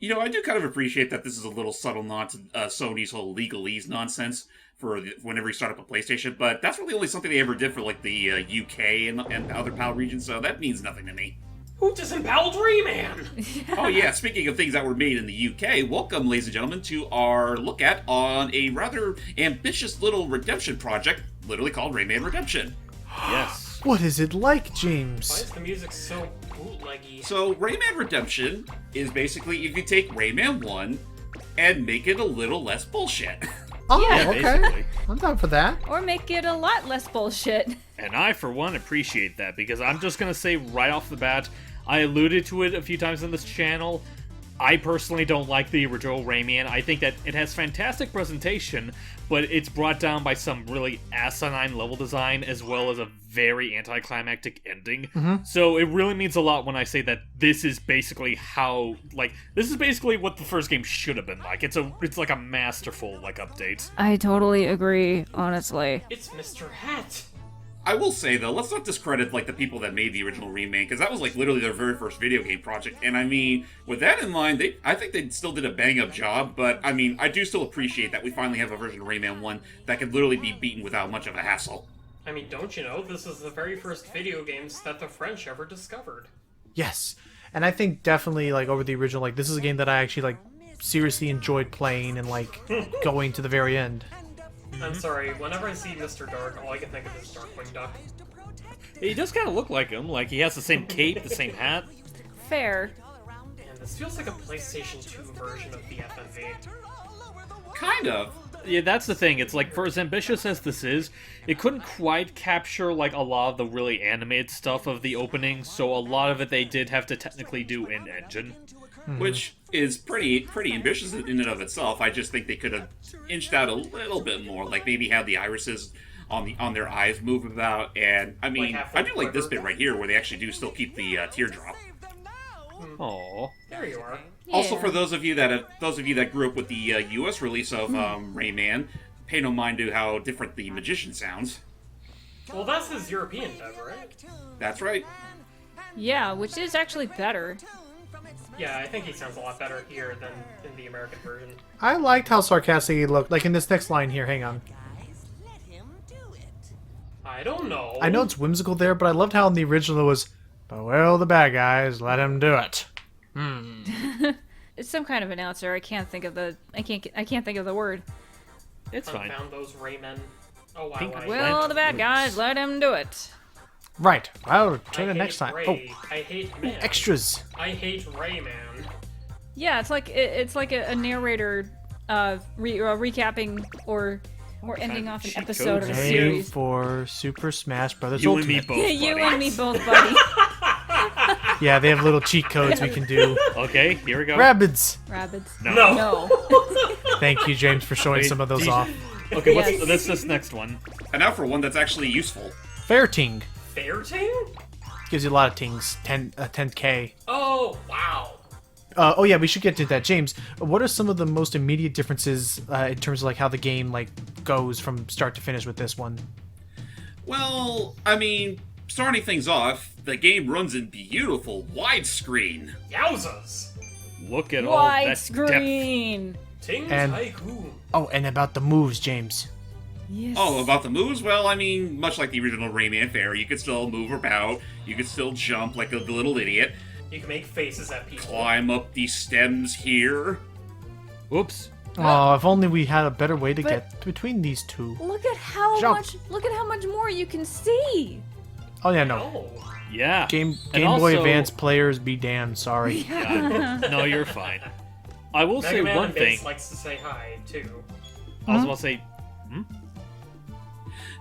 I do kind of appreciate that this is a little subtle nod to Sony's whole legalese nonsense for whenever you start up a PlayStation, but that's really only something they ever did for, like, the UK and other PAL regions, so that means nothing to me. Who disemboweled Rayman? Oh yeah, speaking of things that were made in the UK, welcome, ladies and gentlemen, to our look at on a rather ambitious little redemption project, literally called Rayman Redemption. Yes. What is it like, Why James? is the music so bootleggy? So, Rayman Redemption is basically if you take Rayman 1 and make it a little less bullshit. Oh, Yeah, okay. basically. I'm down for that. Or make it a lot less bullshit. And I, for one, appreciate that, because I'm just gonna say right off the bat, I alluded to it a few times on this channel. I personally don't like the original Rayman. I think that it has fantastic presentation, but it's brought down by some really asinine level design as well as a very anticlimactic ending. So it really means a lot when I say that this is basically this is basically what the first game should have been like. It's like a masterful update. I totally agree, honestly. It's Mr. Hat. I will say, though, let's not discredit, the people that made the original Rayman, because that was, literally their very first video game project, and I mean, with that in mind, I think they still did a bang-up job, but, I mean, I do still appreciate that we finally have a version of Rayman 1 that can literally be beaten without much of a hassle. I mean, don't you know, this is the very first video games that the French ever discovered. Yes. And I think definitely, over the original, this is a game that I actually, seriously enjoyed playing and, going to the very end. I'm sorry, whenever I see Mr. Dark, all I can think of is Darkwing Duck. He does kind of look like him. He has the same cape, the same hat. Fair. And this feels like a PlayStation 2 version of the FMV. Kind of. Yeah, that's the thing. It's for as ambitious as this is, it couldn't quite capture a lot of the really animated stuff of the opening, so a lot of it they did have to technically do in engine. Which is pretty ambitious in and of itself. I just think they could have inched out a little bit more, maybe have the irises on their eyes move about, and I mean, I do like this bit right here where they actually do still keep the teardrop. Aww. There you are. Also, Yeah. for those of you that grew up with the U.S. release of Rayman, pay no mind to how different the magician sounds. Well, that's his European dub, right? That's right. Yeah, which is actually better. Yeah, I think he sounds a lot better here than in the American version. I liked how sarcastic he looked. In this next line here, hang on. I don't know. I know it's whimsical there, but I loved how in the original it was, but well, the bad guys, let him do it. It's some kind of announcer. I can't think of the word. It's fine. Found those Raymen. Oh wow. Pink I, Well, the bad guys, let him do it. Right. Well, I tune in hate next time. Ray. Oh, I hate man. extras. I hate Rayman. Yeah, it's like a narrator recapping or ending off an cheat episode codes of a are Aim series. for Super Smash Brothers You and me Ultimate. both, You buddy. and me both, buddy. Yeah, they have little cheat codes we can do. Okay, here we go. Rabbids. Rabbits. No. No. Thank you, James, for showing Wait, some of those geez. off. Okay, Yes. what's this next one? And now for one that's actually useful. Fairting. Fairting? Gives you a lot of tings. 10k. Oh wow. Oh yeah, we should get to that. James, what are some of the most immediate differences in terms of how the game goes from start to finish with this one? Well, I mean, starting things off, the game runs in beautiful widescreen. Yowzas. Look at all that depth. Widescreen. Ting And- Tycoon. Oh, and about the moves, James. Yes. Oh, about the moves? Well, I mean, much like the original Rayman Fair, you could still move about, you could still jump like a little idiot, You can make faces at people. climb up these stems here. Oops. Oh, if only we had a better way to But- get between these two. Look at how Jump. much more you can see. Oh yeah, no. Oh. Yeah. Game And Boy also- Advance players be damned. Sorry. Yeah. No, you're fine. I will say Mega Man one and thing. Vince likes to say hi too. I was about to say,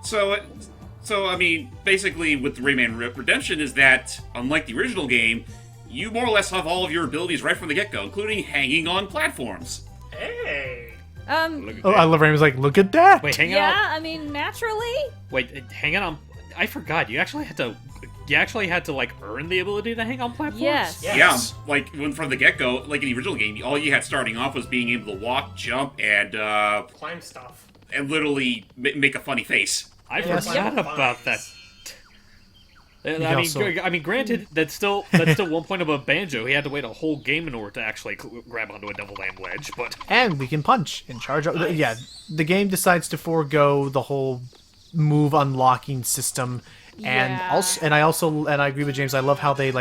So, I mean, basically with the Rayman Redemption is that, unlike the original game, you more or less have all of your abilities right from the get-go, including hanging on platforms. Hey. look at Oh, I love Raymond's look at that. Wait, hang Yeah, on. I mean, naturally. Wait, hang on. I forgot. You actually had to earn the ability to hang on platforms. Yes. Yes. Yeah, when from the get-go, like in the original game, all you had starting off was being able to walk, jump, and Climb stuff. literally make a funny face. I Yes. forgot Yeah. about that. I mean, granted, that's still 1 point above Banjo. He had to wait a whole game in order to actually grab onto a double land wedge, but And we can punch and charge. Nice. Yeah, the game decides to forego the whole move unlocking system, and Yeah. I agree with James. I love how they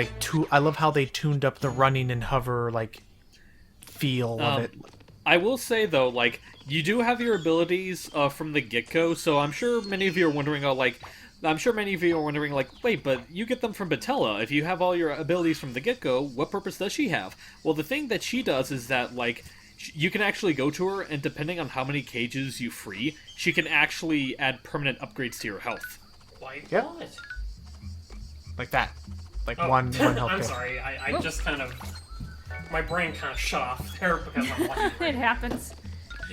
tuned up the running and hover like feel of it. I will say though, like, you do have your abilities from the get-go, so I'm sure many of you are wondering, wait, but you get them from Batella. If you have all your abilities from the get-go, what purpose does she have? Well, the thing that she does is that, like, you can actually go to her, and depending on how many cages you free, she can actually add permanent upgrades to your health. Like Yep. what? Like that, like Oh, one health. I'm kill. sorry. I just kind of... My brain kind of shut off there because I'm like... It happens.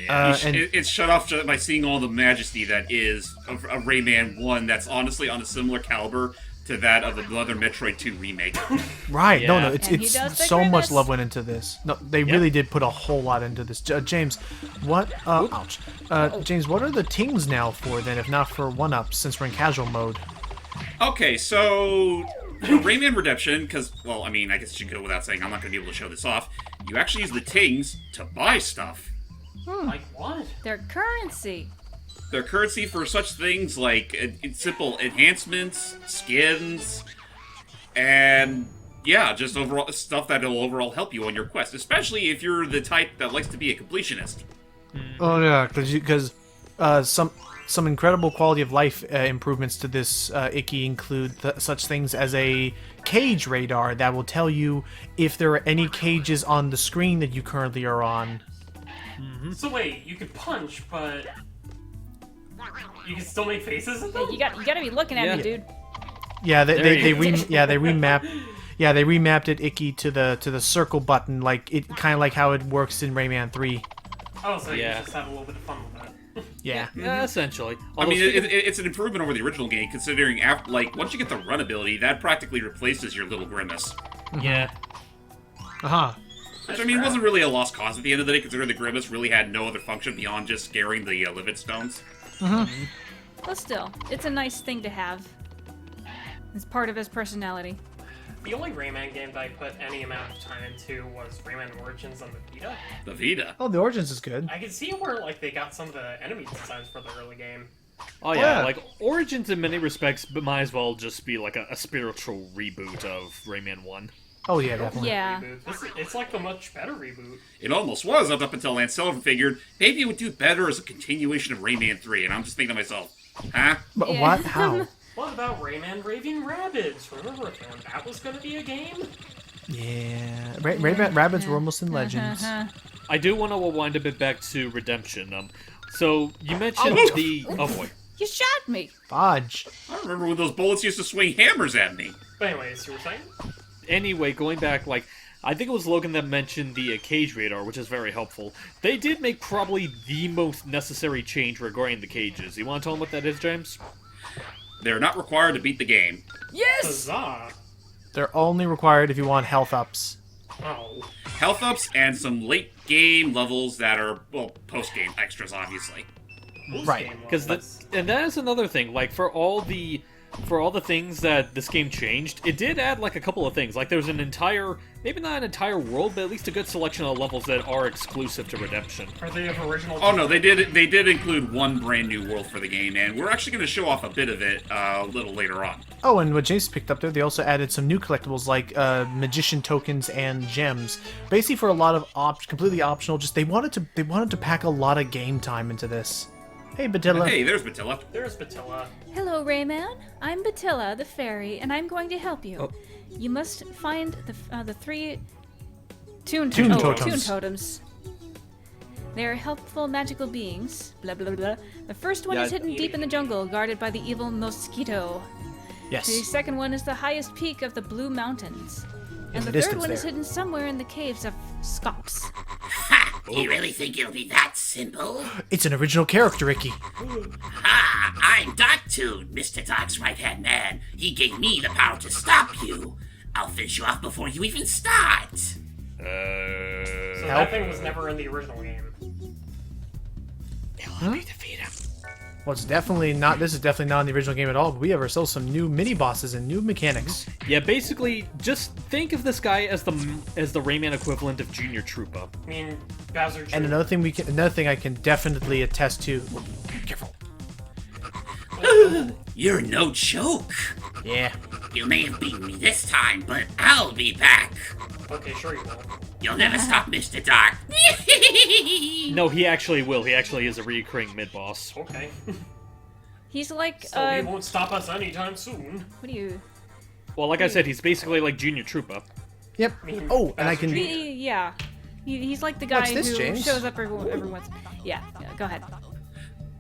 And It's shut off just by seeing all the majesty that is a Rayman 1 that's honestly on a similar caliber to that of another Metroid 2 remake. right, no, Yeah. it's And he does the so much grimace. love went into this. No, they really did put a whole lot into this. James, what? Ouch. James, what are the tings now for then, if not for 1-ups, since we're in casual mode? Okay, so Rayman Redemption, because, well, I mean, I guess it should go without saying, I'm not going to be able to show this off. You actually use the tings to buy stuff. Like what? Their currency. Their currency for such things like simple enhancements, skins, and yeah, just overall stuff that'll overall help you on your quest, especially if you're the type that likes to be a completionist. Oh yeah, because some incredible quality of life improvements to this Icky include such things as a cage radar that will tell you if there are any cages on the screen that you currently are on. So wait, you could punch, but... You can still make faces at them? You gotta be looking at Yeah. me, dude. Yeah, they you go. remapped it Icky to the circle button, like it kind of like how it works in Rayman 3. Oh, so Yeah. you just had a little bit of fun with that. Yeah. Yeah, essentially. I Although mean, speaking- it's an improvement over the original game, considering once you get the run ability, that practically replaces your little grimace. yeah. Uh-huh. Which, I mean, wasn't really a lost cause at the end of the day, considering the grimace really had no other function beyond just scaring the livid stones. But still, it's a nice thing to have. It's part of his personality. The only Rayman game that I put any amount of time into was Rayman Origins on the Vita. The Vita. Oh, the Origins is good. I can see where like they got some of the enemy designs for the early game. Oh yeah, yeah. like Origins in many respects, but might as well just be like a spiritual reboot of Rayman 1. Oh yeah, definitely. Yeah. It's like a much better reboot. It almost was up until Lance Sullivan figured maybe it would do better as a continuation of Rayman 3, and I'm just thinking to myself, huh? But Yeah. what? How? What about Rayman Raving Rabbids? Remember that was going to be a game? Yeah. Rayman Rabbits were almost in Legends. I do want to wind a bit back to Redemption. So you mentioned oh boy. You shot me. Fudge. I remember when those bullets used to swing hammers at me. But anyways, you were saying? Anyway, going back, like, I think it was Logan that mentioned the cage radar, which is very helpful. They did make probably the most necessary change regarding the cages. You want to tell them what that is, James? They're not required to beat the game. Yes. Huzzah! They're only required if you want health ups. Oh. Health ups and some late game levels that are, well, post game extras, obviously. Right, Because and that is another thing. Like for all the things that this game changed, it did add like a couple of things. Like there's an entire, maybe not an entire world, but at least a good selection of levels that are exclusive to Redemption. Are they of original? Oh no, they did include one brand new world for the game, and we're actually going to show off a bit of it a little later on. Oh, and what James picked up there, they also added some new collectibles like magician tokens and gems. Basically, for a lot of completely optional. Just they wanted to pack a lot of game time into this. Hey, Badilla. Hey, there's Batilla. There's Batilla. Hello, Rayman. I'm Batilla, the fairy, and I'm going to help you. Oh. You must find the 3 Toon Totems. They are helpful magical beings. Blah blah blah. The first one is hidden deep in the jungle, guarded by the evil mosquito. The Yes. second one is the highest peak of the Blue Mountains. And the the third distance one is there. hidden somewhere in the caves of Skops. Ha! You really think it'll be that simple? It's an original character, Ricky. Ha! I'm Dogtooth, Mr. Dog's right-hand man. He gave me the power to stop you. I'll finish you off before you even start. So Help. that thing was never in the original game. Let me defeat him. Well, it's definitely not. This is definitely not in the original game at all. But we have ourselves some new mini bosses and new mechanics. Yeah, basically, just think of this guy as the Rayman equivalent of Junior Troopa. I mean, Bowser Jr. And another thing I can definitely attest to. Careful. You're no joke. Yeah. You may have beaten me this time, but I'll be back. Okay, sure you will. You'll never stop, Mr. Dark. No, he actually will. He actually is a recurring mid-boss. Okay. He's like, So he won't stop us anytime soon. what do you... Well, like I said, he's basically like Junior Troopa. Yep. mean, Oh, and I can. Yeah. He's like the guy What's this, who James? shows up every once... Yeah, go ahead.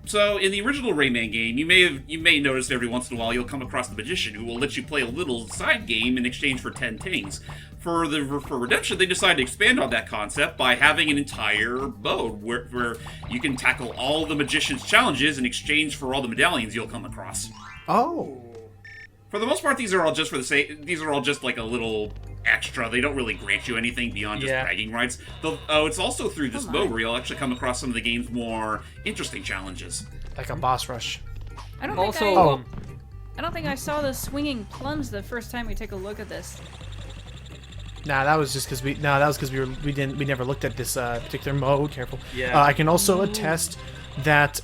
So, in the original Rayman game, you may notice every once in a while you'll come across the magician who will let you play a little side game in exchange for 10 things. For Redemption, they decided to expand on that concept by having an entire mode where you can tackle all the magician's challenges in exchange for all the medallions you'll come across. Oh. For the most part, these are all just these are all just like a little extra. They don't really grant you anything beyond just bragging rights. Though, it's also through this mode where you'll actually come across some of the game's more interesting challenges. Like a boss rush. I don't Also, think I don't think I saw the swinging plums the first time we took a look at this. Nah, that was just because we. Nah, that was because we never looked at this particular mode. Careful. Yeah. I can also attest that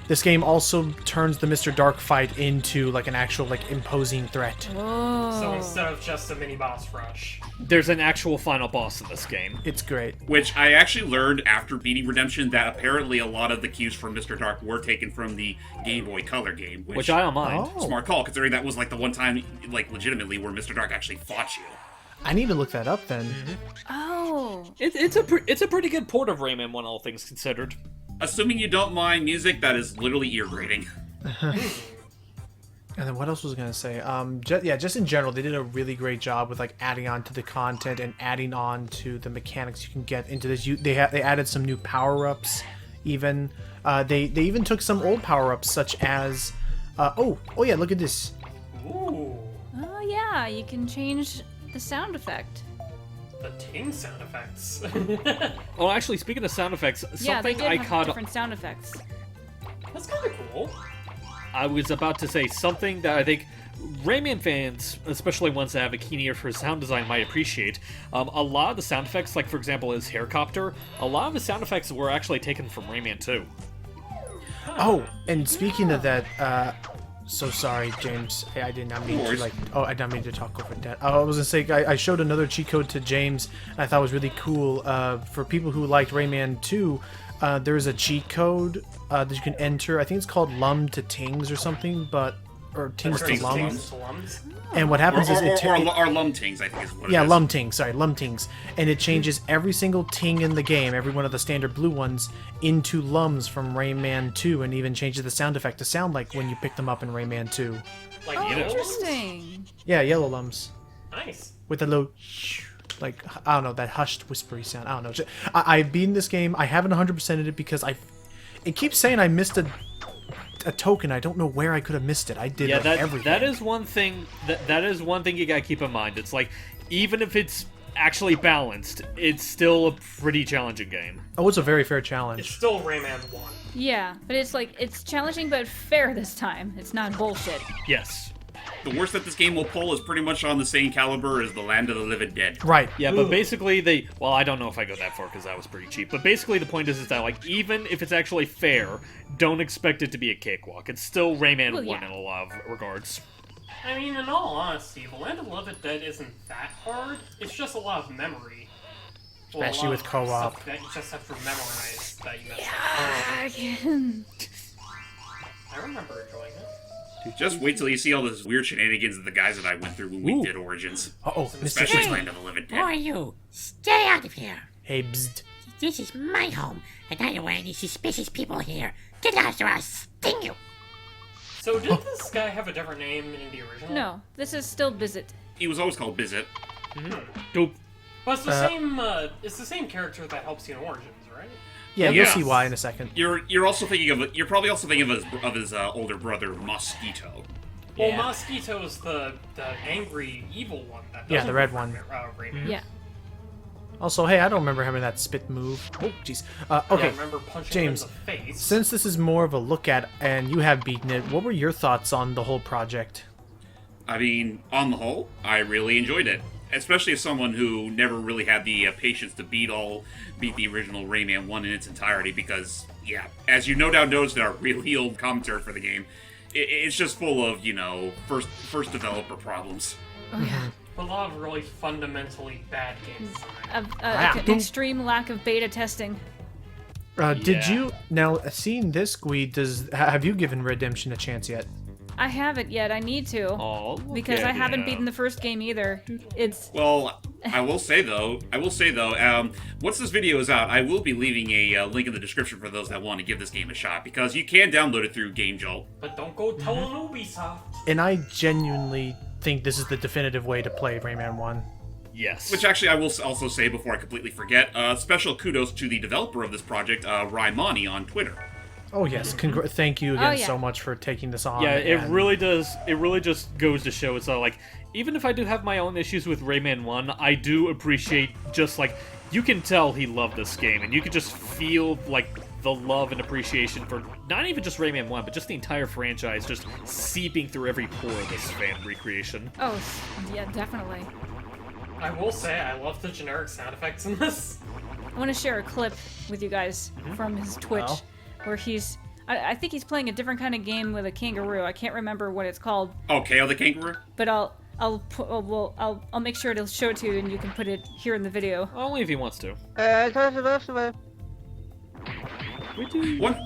this game also turns the Mr. Dark fight into like an actual like imposing threat. Oh. So instead of just a mini boss rush. there's an actual final boss in this game. It's great. Which I actually learned after beating Redemption that apparently a lot of the cues from Mr. Dark were taken from the Game Boy Color game. Which I don't mind. Oh. Smart call, considering that was like the one time, like legitimately, where Mr. Dark actually fought you. I need to look that up then. Oh. It's a pretty good port of Rayman, when all things considered. Assuming you don't mind music, that is literally ear grating. And then what else was I gonna say? Just in general, they did a really great job with like adding on to the content and adding on to the mechanics you can get into this. They added some new power ups. Even they even took some old power ups such as oh yeah, look at this. Ooh. Oh yeah, you can change the sound effect. The ting sound effects. Oh, actually, speaking of sound effects, Yeah, they something did I have caught. different sound effects. That's kind of cool. I was about to say something that I think Rayman fans, especially ones that have a keen ear for sound design, might appreciate. A lot of the sound effects, like for example his helicopter, a lot of the sound effects were actually taken from Rayman 2. Oh, and speaking of that, so sorry, James. I did not mean to I did not mean to talk over that. I was gonna say I showed another cheat code to James, and I thought it was really cool. For people who liked Rayman 2, there is a cheat code that you can enter. I think it's called Lum to Tings or something, or Tings to Tings to Lum. Lums. And what happens is or Lum Tings, I think is what it is. Lum Tings, sorry, Lum Tings. And it changes every single ting in the game, every one of the standard blue ones, into Lums from Rayman 2, and even changes the sound effect to sound like when you pick them up in Rayman 2. Like Oh, yellow ones? interesting. Yeah, yellow Lums. Nice. With a low, like, I don't know, that hushed, whispery sound. I don't know. I've beaten this game. I haven't 100%ed it because it keeps saying I missed a token. I don't know where I could have missed it. I did everything. that is one thing that is one thing you gotta keep in mind. It's like, even if it's actually balanced, it's still a pretty challenging game. Oh, it's a very fair It's challenge. still Rayman 1. Yeah, but it's challenging but fair this time. It's not bullshit. Yes. The worst that this game will pull is pretty much on the same caliber as the Land of the Living Dead. Right. Yeah, but basically well, I don't know if I go that far because that was pretty cheap. But basically the point is that, like, even if it's actually fair, don't expect it to be a cakewalk. It's still Rayman 1 yeah. in a lot of regards. I mean, in all honesty, the Land of the Living Dead isn't that hard. It's just a lot of memory. Well, a Especially lot with of co-op. stuff that you just have to memorize that you mess up. I remember enjoying it. Just wait till you see all those weird shenanigans that the guys and I went through when we Ooh. did Origins. Uh-oh, Mr. Especially Shane. Land of the Living Who are Dead. you? Stay out of here. Hey, bzd. This is my home, and I don't want any suspicious people here. Get out or I'll sting you. So did this guy have a different name in the original? No, this is still Bizit. He was always called Bizit. Dope. But it's the same character that helps you in Origins, right? Yeah, Yeah. you'll see why in a second. You're also thinking of you're probably also thinking of his older brother Mosquito. Well, Yeah. Mosquito's the angry, evil one. That Yeah, doesn't the red remember, one. Rayman. Yeah. Also, hey, I don't remember having that spit move. Oh, jeez. Yeah, I Okay, remember punching James, him in the face. since this is more of a look at, and you have beaten it, what were your thoughts on the whole project? I mean, on the whole, I really enjoyed it. Especially as someone who never really had the patience to beat the original Rayman 1 in its entirety, because, yeah, as you no doubt noticed in our really old commentary for the game, it's just full of, you know, first developer problems. Oh yeah. A lot of really fundamentally bad games. An extreme lack of beta testing. Did Yeah. you now seeing this, Gui? Have you given Redemption a chance yet? I haven't yet. I need to. Oh, Because I haven't beaten the first game either. It's Well, I will say though, once this video is out, I will be leaving a link in the description for those that want to give this game a shot, because you can download it through GameJolt. But don't go telling Ubisoft. And I genuinely think this is the definitive way to play Rayman 1. Yes. Which actually I will also say before I completely forget, special kudos to the developer of this project, Rymani on Twitter. Oh yes, thank you again yeah. so much for taking this on. Yeah, it and- really does. It really just goes to show. It's like, even if I do have my own issues with Rayman 1, I do appreciate just like, you can tell he loved this game, and you can just feel like the love and appreciation for not even just Rayman 1, but just the entire franchise just seeping through every pore of this fan recreation. oh yeah, definitely. I will say, I love the generic sound effects in this. I want to share a clip with you guys from his Twitch, Well. where I think he's playing a different kind of game with a kangaroo. I can't remember what it's called, Oh, KO the Kangaroo? but I'll make sure to show it to you, and you can put it here in the video. Only if he wants to.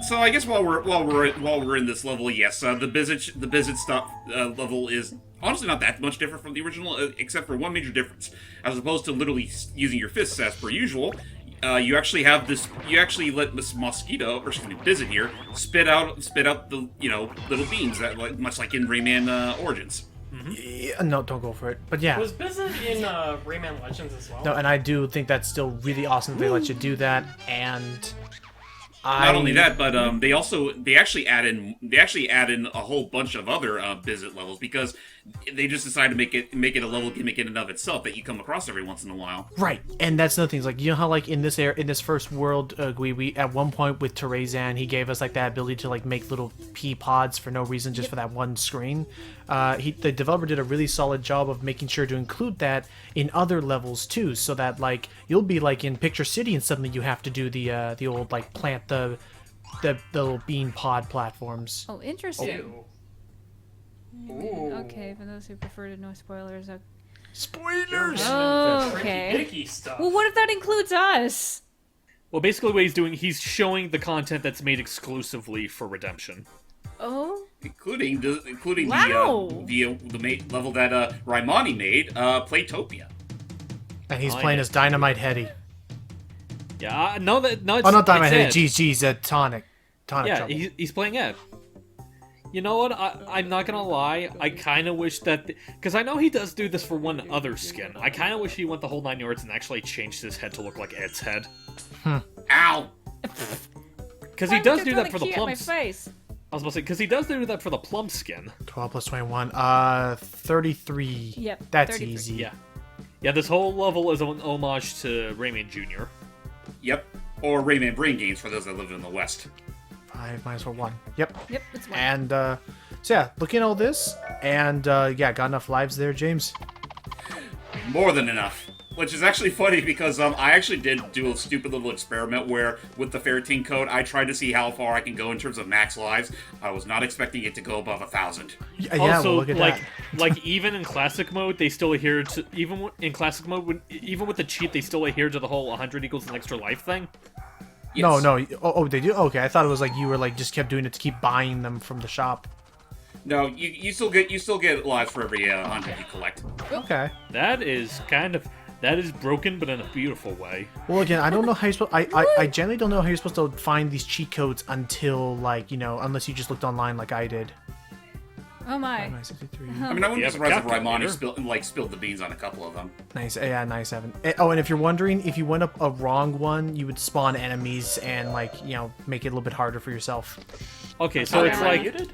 So I guess while we're in this level, yes, the Bizet stuff level is honestly not that much different from the original, except for one major difference. As opposed to literally using your fists as per usual, you actually have this. You actually let this mosquito, or excuse me, Bizet here, spit out the little beans that much like in Rayman Origins. Yeah, no, don't go for it. But yeah, Was Bizet in Rayman Legends as well? no, and I do think that's still really awesome that they let you do that. And Not only that, but they actually add in a whole bunch of other Bizet levels, because they just decided to make it a level gimmick in and of itself that you come across every once in a while. Right, and that's another thing. Is like, you know how like in this first world, we at one point with Terezan, he gave us like that ability to like make little pea pods for no reason, just for that one screen. The developer did a really solid job of making sure to include that in other levels too, so that like you'll be like in Picture City and suddenly you have to do the old like plant the little bean pod platforms. Oh, interesting. Ew. Ooh. Okay, for those who prefer to know spoilers. Spoilers. Oh, The okay. tricky, icky stuff. Well, what if that includes us? Well, basically what he's doing, he's showing the content that's made exclusively for Redemption. Oh, Including Wow. the level that Rymani made, Playtopia. And he's Oh, playing yeah. as Dynamite Heady. Yeah, no, it's, Oh, not Dynamite it's Heady. Ed. Geez, Tonic. Yeah, Trouble. he's playing Ed. You know what? I'm not gonna lie. I kind of wish that, because I know he does do this for one other skin. I kind of wish he went the whole 9 yards and actually changed his head to look like Ed's head. Ow! Because Why he would does they do throw that for the key at my plums. face? I was about to say, because he does do that for the plum skin. 12 plus 21. 33. Yep, That's 33. easy. Yeah. Yeah, this whole level is an homage to Rayman Jr. Yep. Or Rayman Brain Games for those that live in the West. 5 minus 1. Yep. Yep, it's one. And so yeah, looking at all this, and yeah, got enough lives there, James. More than enough. Which is actually funny because I actually did do a stupid little experiment where, with the Ferritine code, I tried to see how far I can go in terms of max lives. I was not expecting it to go above 1,000. Yeah, Also, well, look at like, that. like even in classic mode, they still adhere to in classic mode. Even with the cheat, they still adhere to the whole 100 equals an extra life thing. No, Yes. no. Oh, they do? Okay, I thought it was like you were like just kept doing it to keep buying them from the shop. No, you still get lives for every 100 you collect. Okay. That is broken, but in a beautiful way. Well, again, I don't know how you're supposed. I generally don't know how you're supposed to find these cheat codes until like unless you just looked online like I did. Oh my. 63. I mean, I wouldn't You be have a surprised if calculator. Rymani spilled the beans on a couple of them. Nice, yeah, nice, Evan. Oh, and if you're wondering, if you went up a wrong one, you would spawn enemies and make it a little bit harder for yourself. Okay, so Oh, it's am I like muted?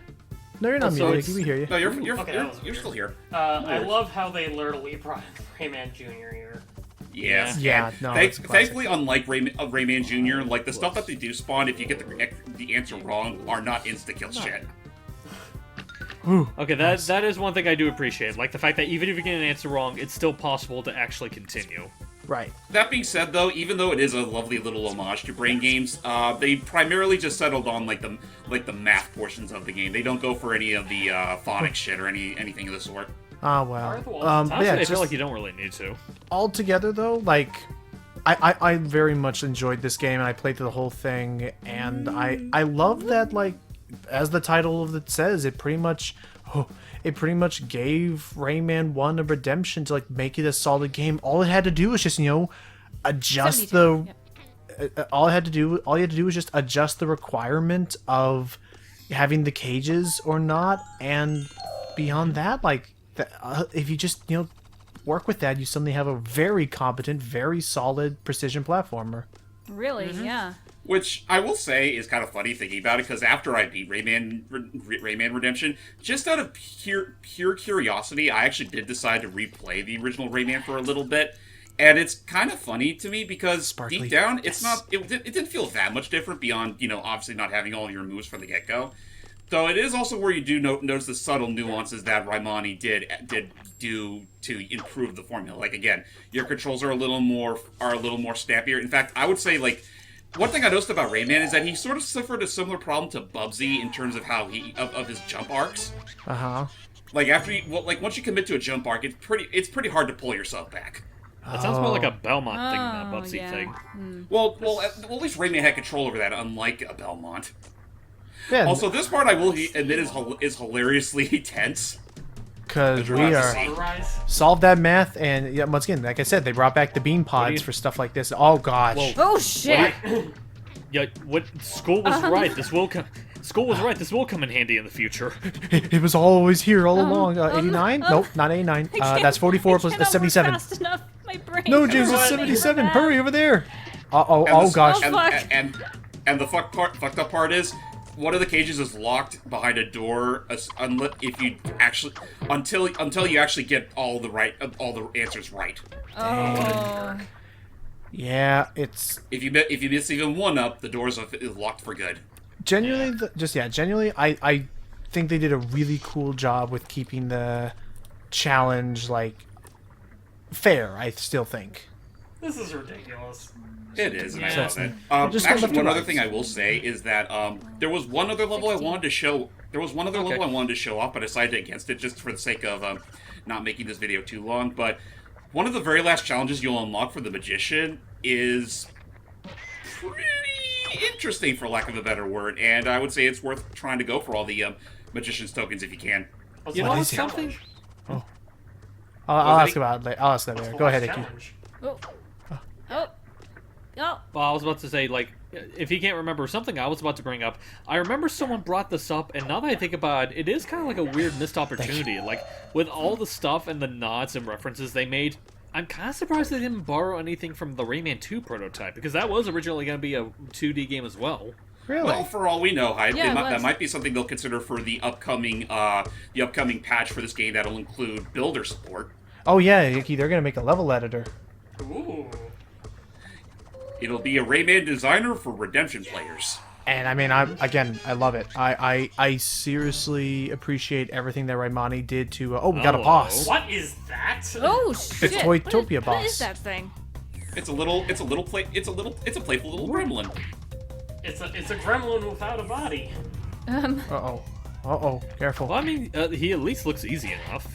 No, you're not So muted. it's- We hear you. No, Okay, that was you're weird. still here. I love how they literally brought Rayman Jr. here. Yes. Yeah, no, it's a classic. Thankfully, unlike Rayman Jr., like the stuff that they do spawn, if you get the answer wrong, are not insta-kill shit. Okay, that is one thing I do appreciate. Like the fact that even if you get an answer wrong, it's still possible to actually continue. Right. That being said, though, even though it is a lovely little homage to Brain Games, they primarily just settled on like the math portions of the game. They don't go for any of the phonics shit or anything of the sort. Ah, well. Honestly, But yeah, I feel just like you don't really need to. altogether though, like I very much enjoyed this game and I played through the whole thing, and I love that, like, as the title of it says, it pretty much gave Rayman 1 a redemption to, like, make it a solid game. All it had to do was just, adjust 72, all you had to do was just adjust the requirement of having the cages or not, and beyond that, like, if you just, work with that, you suddenly have a very competent, very solid precision platformer. Really? Yeah. Which I will say is kind of funny thinking about it, because after I beat Rayman Redemption, just out of pure curiosity, I actually did decide to replay the original Rayman for a little bit. And it's kind of funny to me because Sparkly. deep down, it's not. It didn't feel that much different beyond, obviously not having all your moves from the get-go. Though it is also where you do notice the subtle nuances that Rayman did do to improve the formula. Like, again, your controls are a little more snappier. In fact, I would say, like, one thing I noticed about Rayman is that he sort of suffered a similar problem to Bubsy in terms of how of his jump arcs. Like once you commit to a jump arc, it's pretty hard to pull yourself back. That sounds more like a Belmont thing than a Bubsy yeah. thing. Well, at least Rayman had control over that, unlike a Belmont. Yeah, Also, this part I will admit is hilariously tense. because we Right. are Sunrise? solved that math, and yeah, once again, like I said, they brought back the beam pods for stuff like this. Oh gosh. Whoa. Oh shit! Yeah, what school was right. This will come. School was right. This will come in handy in the future. It was always here all along. 89? Nope, not 89. That's 44 plus 77. Fast enough. My brain. No, James, it's What? 77. Hurry over there. Oh And gosh. And, fuck. and the fucked up part is, one of the cages is locked behind a door. If you actually until you actually get all the answers right. Oh. Yeah, it's If you miss even one up, the door is locked for good. genuinely, genuinely, I think they did a really cool job with keeping the challenge, like, fair, I still think. This is ridiculous. It is, and I Yeah. love it. Just go Actually, left to one other right. thing I will say is that there was one other level I wanted to show. There was one other level I wanted to show off, but I decided against it just for the sake of not making this video too long. But one of the very last challenges you'll unlock for the magician is pretty interesting, for lack of a better word, and I would say it's worth trying to go for all the magician's tokens if you can. What's You the know last what's something? challenge? I'll any- ask about it later. I'll ask that What's later. the Go ahead, last Icky. challenge? Oh. Oh. Oh. Well, I was about to say, like, if you can't remember something I was about to bring up, I remember someone brought this up, and now that I think about it, it is kind of like a weird missed opportunity. Like, with all the stuff and the nods and references they made, I'm kind of surprised they didn't borrow anything from the Rayman 2 prototype, because that was originally going to be a 2D game as well. Really? Well, for all we know, Hyde, Yeah, it that was. might be something they'll consider for the upcoming patch for this game that'll include builder support. Oh yeah, Icky, they're gonna make a level editor. Ooh. It'll be a Rayman designer for Redemption players. And I mean, I love it. I seriously appreciate everything that Raimani did to. We got a Hello. boss. What is that? Oh shit! Toytopia What is boss. that thing? It's a playful little gremlin. It's a gremlin without a body. Careful. Well, I mean, he at least looks easy enough.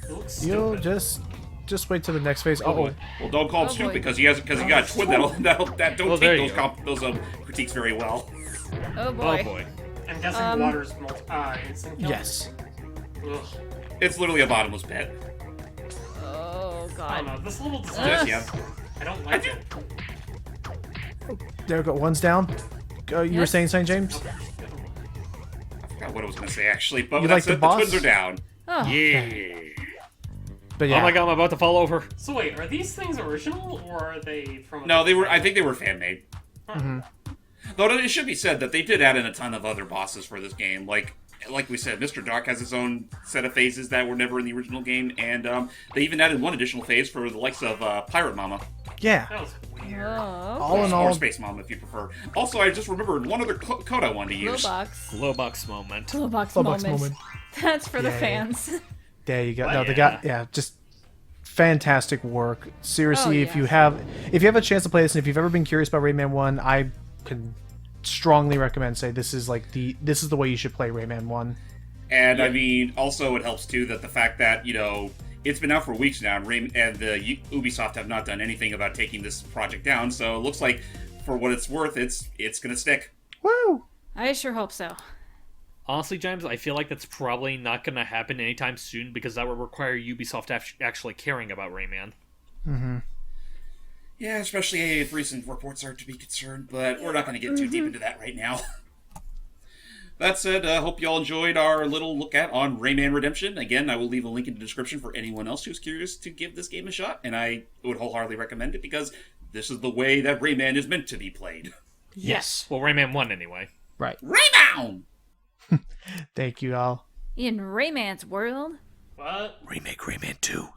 It looks You'll stupid. just wait till the next phase. Well, don't call him Oh, stupid boy. because he got a twin that don't Well, there take you go. those critiques very well. Oh boy. Oh boy. I'm guessing water's instant kill. Yes. Ugh. It's literally a bottomless pit. Oh I don't god. know. This little Yes, design, yeah. I don't like it. There we go. One's down. You were Yes. saying, St. James? I forgot what I was going to say actually, but You that's like the it. The boss? twins are down. Oh. Yeah. But yeah. Oh my god, I'm about to fall over. So wait, are these things original or are they from? No, I think they were fan made. Though it should be said that they did add in a ton of other bosses for this game. Like we said, Mr. Dark has his own set of phases that were never in the original game, and they even added one additional phase for the likes of Pirate Mama. Yeah. That was weird. Oh, All in Or all, Space Mom, if you prefer. Also, I just remembered one other code I wanted to use. Glowbox. Glowbox moment. Glowbox Glowbox moment. moment. That's for the Yay. fans. There you go. What? No, they Yeah. got just fantastic work. Seriously, Oh, if you yes. have a chance to play this, and if you've ever been curious about Rayman 1, I can strongly recommend this is the way you should play Rayman 1. And I mean, also it helps too that the fact that, you know, it's been out for weeks now, and the Ubisoft have not done anything about taking this project down. So it looks like, for what it's worth, it's gonna stick. Woo! I sure hope so. Honestly, James, I feel like that's probably not going to happen anytime soon because that would require Ubisoft actually caring about Rayman. Yeah, especially if recent reports are to be concerned, but we're not going to get too deep into that right now. That said, hope you all enjoyed our little look at on Rayman Redemption. Again, I will leave a link in the description for anyone else who's curious to give this game a shot, and I would wholeheartedly recommend it because this is the way that Rayman is meant to be played. Yes. Well, Rayman 1 anyway. Right. Rayman! Thank you all. In Rayman's world, What? Remake Rayman 2.